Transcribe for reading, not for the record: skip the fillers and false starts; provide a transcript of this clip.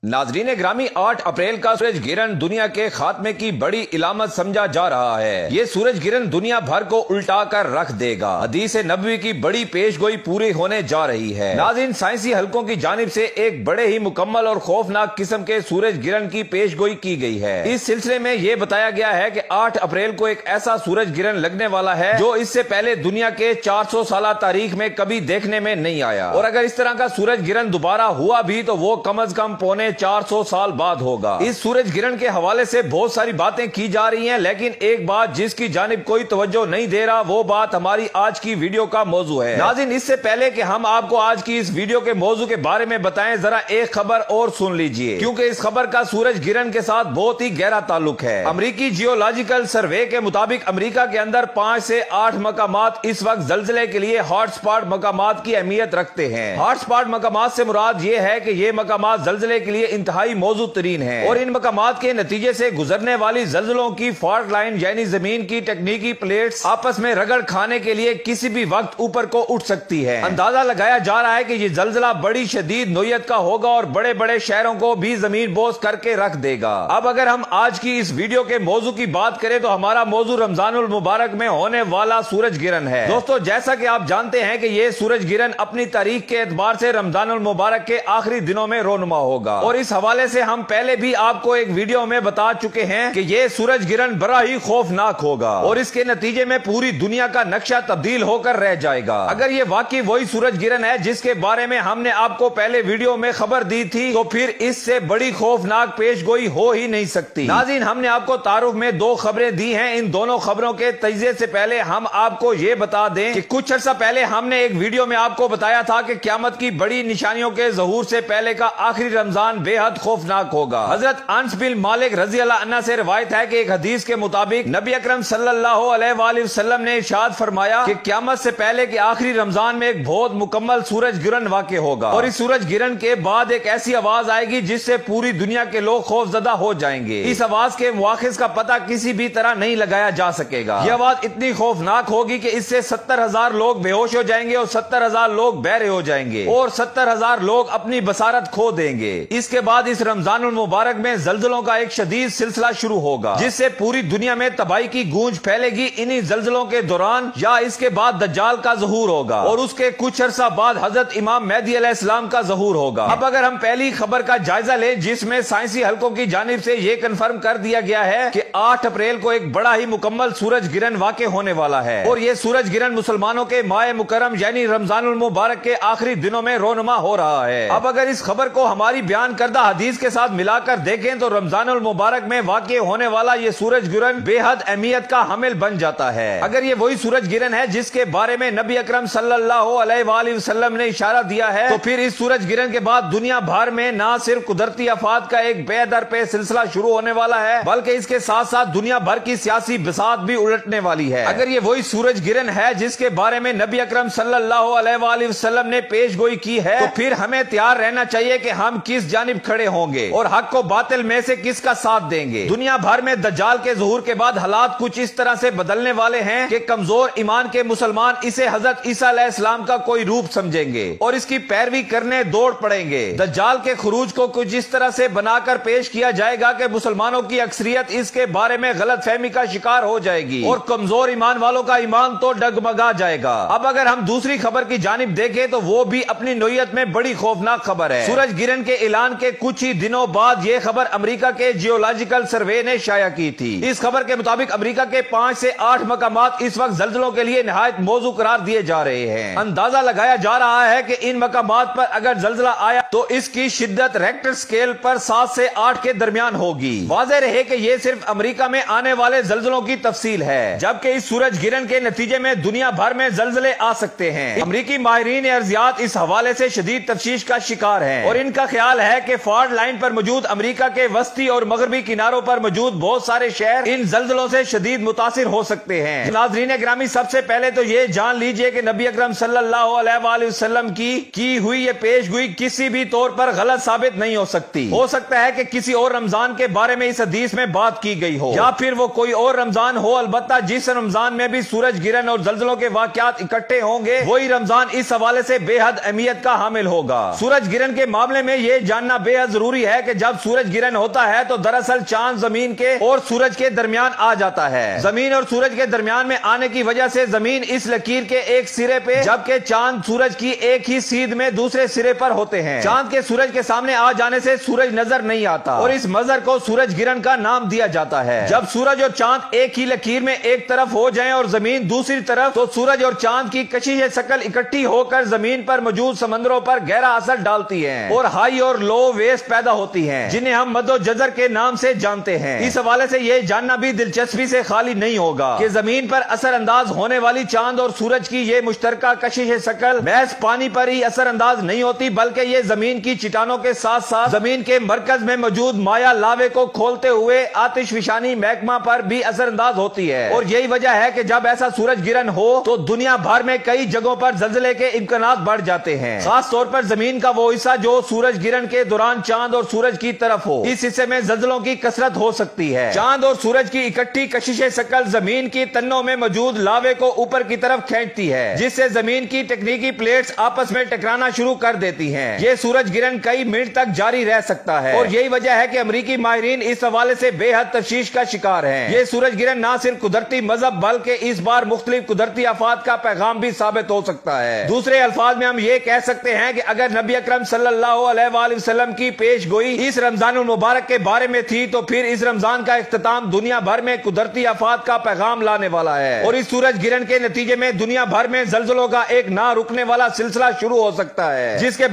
ناظرین گرامی، 8 اپریل کا سورج گرہن دنیا کے خاتمے کی بڑی علامت سمجھا جا رہا ہے۔ یہ سورج گرہن دنیا بھر کو الٹا کر رکھ دے گا۔ حدیث نبوی کی بڑی پیش گوئی پوری ہونے جا رہی ہے۔ ناظرین، سائنسی حلقوں کی جانب سے ایک بڑے ہی مکمل اور خوفناک قسم کے سورج گرہن کی پیش گوئی کی گئی ہے۔ اس سلسلے میں یہ بتایا گیا ہے کہ 8 اپریل کو ایک ایسا سورج گرہن لگنے والا ہے جو اس سے پہلے دنیا کے 400 سالہ تاریخ میں کبھی دیکھنے میں نہیں آیا، اور اگر اس طرح کا سورج گرہن دوبارہ ہوا بھی تو وہ کم از کم 450 سال بعد ہوگا۔ اس سورج گرہن کے حوالے سے بہت ساری باتیں کی جا رہی ہیں، لیکن ایک بات جس کی جانب کوئی توجہ نہیں دے رہا، وہ بات ہماری آج کی ویڈیو کا موضوع ہے۔ ناظرین، اس سے پہلے کہ ہم آپ کو آج کی اس ویڈیو کے موضوع کے بارے میں بتائیں، ذرا ایک خبر اور سن لیجئے، کیونکہ اس خبر کا سورج گرہن کے ساتھ بہت ہی گہرا تعلق ہے۔ امریکی جیولوجیکل سروے کے مطابق امریکہ کے اندر 5 سے 8 مقامات اس وقت زلزلے کے لیے ہاٹ سپاٹ مقامات کی اہمیت رکھتے ہیں۔ ہاٹ سپاٹ مقامات سے مراد یہ ہے کہ یہ مقامات زلزلے کے لیے انتہائی موزوں ترین ہیں، اور ان مقامات کے نتیجے سے گزرنے والی زلزلوں کی فالٹ لائن یعنی زمین کی ٹیکٹونک پلیٹس آپس میں رگڑ کھانے کے لیے کسی بھی وقت اوپر کو اٹھ سکتی ہے۔ اندازہ لگایا جا رہا ہے کہ یہ زلزلہ بڑی شدید نوعیت کا ہوگا اور بڑے بڑے شہروں کو بھی زمین بوس کر کے رکھ دے گا۔ اب اگر ہم آج کی اس ویڈیو کے موضوع کی بات کریں تو ہمارا موضوع رمضان المبارک میں ہونے والا سورج گرہن ہے۔ دوستو، جیسا کہ آپ جانتے ہیں کہ یہ سورج گرہن اپنی تاریخ کے اعتبار سے رمضان المبارک کے آخری دنوں میں رونما ہوگا، اور اس حوالے سے ہم پہلے بھی آپ کو ایک ویڈیو میں بتا چکے ہیں کہ یہ سورج گرہن بڑا ہی خوفناک ہوگا، اور اس کے نتیجے میں پوری دنیا کا نقشہ تبدیل ہو کر رہ جائے گا۔ اگر یہ واقعی وہی سورج گرہن ہے جس کے بارے میں ہم نے آپ کو پہلے ویڈیو میں خبر دی تھی، تو پھر اس سے بڑی خوفناک پیش گوئی ہو ہی نہیں سکتی۔ ناظرین، ہم نے آپ کو تعارف میں 2 خبریں دی ہیں۔ ان دونوں خبروں کے تجزیے سے پہلے ہم آپ کو یہ بتا دیں کہ کچھ عرصہ پہلے ہم نے ایک ویڈیو میں آپ کو بتایا تھا کہ قیامت کی بڑی نشانیوں کے ظہور سے پہلے کا آخری رمضان بے حد خوفناک ہوگا۔ حضرت انس بن مالک رضی اللہ عنہ سے روایت ہے کہ ایک حدیث کے مطابق نبی اکرم صلی اللہ علیہ وآلہ وسلم نے ارشاد فرمایا کہ قیامت سے پہلے کے آخری رمضان میں ایک بہت مکمل سورج گرہن واقع ہوگا، اور اس سورج گرہن کے بعد ایک ایسی آواز آئے گی جس سے پوری دنیا کے لوگ خوف زدہ ہو جائیں گے۔ اس آواز کے مواخذ کا پتہ کسی بھی طرح نہیں لگایا جا سکے گا۔ یہ آواز اتنی خوفناک ہوگی کہ اس سے 70,000 لوگ بے ہوش ہو جائیں گے، اور 70,000 لوگ بہرے ہو جائیں گے، اور 70,000 لوگ اپنی بصارت کھو دیں گے۔ اس کے بعد اس رمضان المبارک میں زلزلوں کا ایک شدید سلسلہ شروع ہوگا، جس سے پوری دنیا میں تباہی کی گونج پھیلے گی۔ انہی زلزلوں کے دوران یا اس کے بعد دجال کا ظہور ہوگا، اور اس کے کچھ عرصہ بعد حضرت امام مہدی علیہ السلام کا ظہور ہوگا۔ اب اگر ہم پہلی خبر کا جائزہ لیں، جس میں سائنسی حلقوں کی جانب سے یہ کنفرم کر دیا گیا ہے کہ 8 اپریل کو ایک بڑا ہی مکمل سورج گرہن واقع ہونے والا ہے، اور یہ سورج گرہن مسلمانوں کے ماہ مکرم یعنی رمضان المبارک کے آخری دنوں میں رونما ہو رہا ہے۔ اب اگر اس خبر کو ہماری بیان کردہ حدیث کے ساتھ ملا کر دیکھیں تو رمضان المبارک میں واقع ہونے والا یہ سورج گرہن بے حد اہمیت کا حامل بن جاتا ہے۔ اگر یہ وہی سورج گرہن ہے جس کے بارے میں نبی اکرم صلی اللہ علیہ وآلہ وسلم نے اشارہ دیا ہے، تو پھر اس سورج گرہن کے بعد دنیا بھر میں نہ صرف قدرتی آفات کا ایک بے در پہ سلسلہ شروع ہونے والا ہے، بلکہ اس کے ساتھ ساتھ دنیا بھر کی سیاسی بساط بھی الٹنے والی ہے۔ اگر یہ وہی سورج گرہن ہے جس کے بارے میں نبی اکرم صلی اللہ علیہ وآلہ وسلم نے پیش گوئی کی ہے، تو پھر ہمیں تیار رہنا چاہیے کہ ہم کس جانب کھڑے ہوں گے اور حق کو باطل میں سے کس کا ساتھ دیں گے۔ دنیا بھر میں دجال کے ظہور کے بعد حالات کچھ اس طرح سے بدلنے والے ہیں کہ کمزور ایمان کے مسلمان اسے حضرت عیسیٰ علیہ السلام کا کوئی روپ سمجھیں گے اور اس کی پیروی کرنے دوڑ پڑیں گے۔ دجال کے خروج کو کچھ اس طرح سے بنا کر پیش کیا جائے گا کہ مسلمانوں کی اکثریت اس کے بارے میں غلط فہمی کا شکار ہو جائے گی، اور کمزور ایمان والوں کا ایمان تو ڈگمگا جائے گا۔ اب اگر ہم دوسری خبر کی جانب دیکھیں تو وہ بھی اپنی نوعیت میں بڑی خوفناک خبر ہے۔ سورج گرہن کے اعلان کے کچھ ہی دنوں بعد یہ خبر امریکہ کے جیولوجیکل سروے نے شائع کی تھی۔ اس خبر کے مطابق امریکہ کے 5 سے 8 مقامات اس وقت زلزلوں کے لیے نہایت موزوں قرار دیے جا رہے ہیں۔ اندازہ لگایا جا رہا ہے کہ ان مقامات پر اگر زلزلہ آیا تو اس کی شدت ریکٹر سکیل پر 7 سے 8 کے درمیان ہوگی۔ واضح رہے کہ یہ صرف امریکہ میں آنے والے زلزلوں کی تفصیل ہے، جبکہ اس سورج گرہن کے نتیجے میں دنیا بھر میں زلزلے آ سکتے ہیں۔ امریکی ماہرین ارضیات اس حوالے سے شدید تشویش کا شکار ہیں، اور ان کا خیال ہے کہ فالٹ لائن پر موجود امریکہ کے وسطی اور مغربی کناروں پر موجود بہت سارے شہر ان زلزلوں سے شدید متاثر ہو سکتے ہیں۔ ناظرین گرامی، سب سے پہلے تو یہ جان لیجئے کہ نبی اکرم صلی اللہ علیہ وآلہ وسلم کی ہوئی یہ پیش گوئی کسی بھی طور پر غلط ثابت نہیں ہو سکتی۔ ہو سکتا ہے کہ کسی اور رمضان کے بارے میں اس حدیث میں بات کی گئی ہو، یا پھر وہ کوئی اور رمضان ہو، البتہ جس رمضان میں بھی سورج گرہن اور زلزلوں کے واقعات اکٹھے ہوں گے وہی رمضان اس حوالے سے بے حد اہمیت کا حامل ہوگا۔ سورج گرہن کے معاملے میں یہ جاننا جاننا بے حد ضروری ہے کہ جب سورج گرہن ہوتا ہے تو دراصل چاند زمین کے اور سورج کے درمیان آ جاتا ہے۔ زمین اور سورج کے درمیان میں آنے کی وجہ سے زمین اس لکیر کے ایک سرے پہ جبکہ چاند سورج کی ایک ہی سیدھ میں دوسرے سرے پر ہوتے ہیں۔ چاند کے سورج کے سامنے آ جانے سے سورج نظر نہیں آتا اور اس منظر کو سورج گرہن کا نام دیا جاتا ہے۔ جب سورج اور چاند ایک ہی لکیر میں ایک طرف ہو جائیں اور زمین دوسری طرف تو سورج اور چاند کی کشش شکل اکٹھی ہو کر زمین پر موجود سمندروں پر گہرا اثر ڈالتی ہے اور ہائی اور لو ویوز پیدا ہوتی ہیں جنہیں ہم مد و جزر کے نام سے جانتے ہیں۔ اس حوالے سے یہ جاننا بھی دلچسپی سے خالی نہیں ہوگا کہ زمین پر اثر انداز ہونے والی چاند اور سورج کی یہ مشترکہ کشش شکل محض پانی پر ہی اثر انداز نہیں ہوتی بلکہ یہ زمین کی چٹانوں کے ساتھ ساتھ زمین کے مرکز میں موجود مایا لاوے کو کھولتے ہوئے آتش فشانی محکمہ پر بھی اثر انداز ہوتی ہے۔ اور یہی وجہ ہے کہ جب ایسا سورج گرہن ہو تو دنیا بھر میں کئی جگہوں پر زلزلے کے امکانات بڑھ جاتے ہیں، خاص طور پر زمین کا وہ حصہ جو سورج گرہن کے دوران چاند اور سورج کی طرف ہو، اس حصے میں زلزلوں کی کثرت ہو سکتی ہے۔ چاند اور سورج کی اکٹھی کشش شکل زمین کی تنوں میں موجود لاوے کو اوپر کی طرف کھینچتی ہے جس سے زمین کی ٹیکٹونک پلیٹس آپس میں ٹکرانا شروع کر دیتی ہیں۔ یہ سورج گرہن کئی منٹ تک جاری رہ سکتا ہے اور یہی وجہ ہے کہ امریکی ماہرین اس حوالے سے بے حد تشویش کا شکار ہیں۔ یہ سورج گرہن نہ صرف قدرتی مذہب بلکہ اس بار مختلف قدرتی آفات کا پیغام بھی ثابت ہو سکتا ہے۔ دوسرے الفاظ میں ہم یہ کہہ سکتے ہیں کہ اگر نبی اکرم صلی اللہ علیہ وآلہ وسلم کی پیش گوئی اس رمضان المبارک کے بارے میں تھی تو پھر اس رمضان کا اختتام دنیا بھر میں قدرتی آفات کا پیغام لانے والا ہے اور اس سورج گرہن کے نتیجے میں دنیا بھر میں زلزلوں کا ایک نہ رکنے والا سلسلہ شروع ہو سکتا ہے جس کے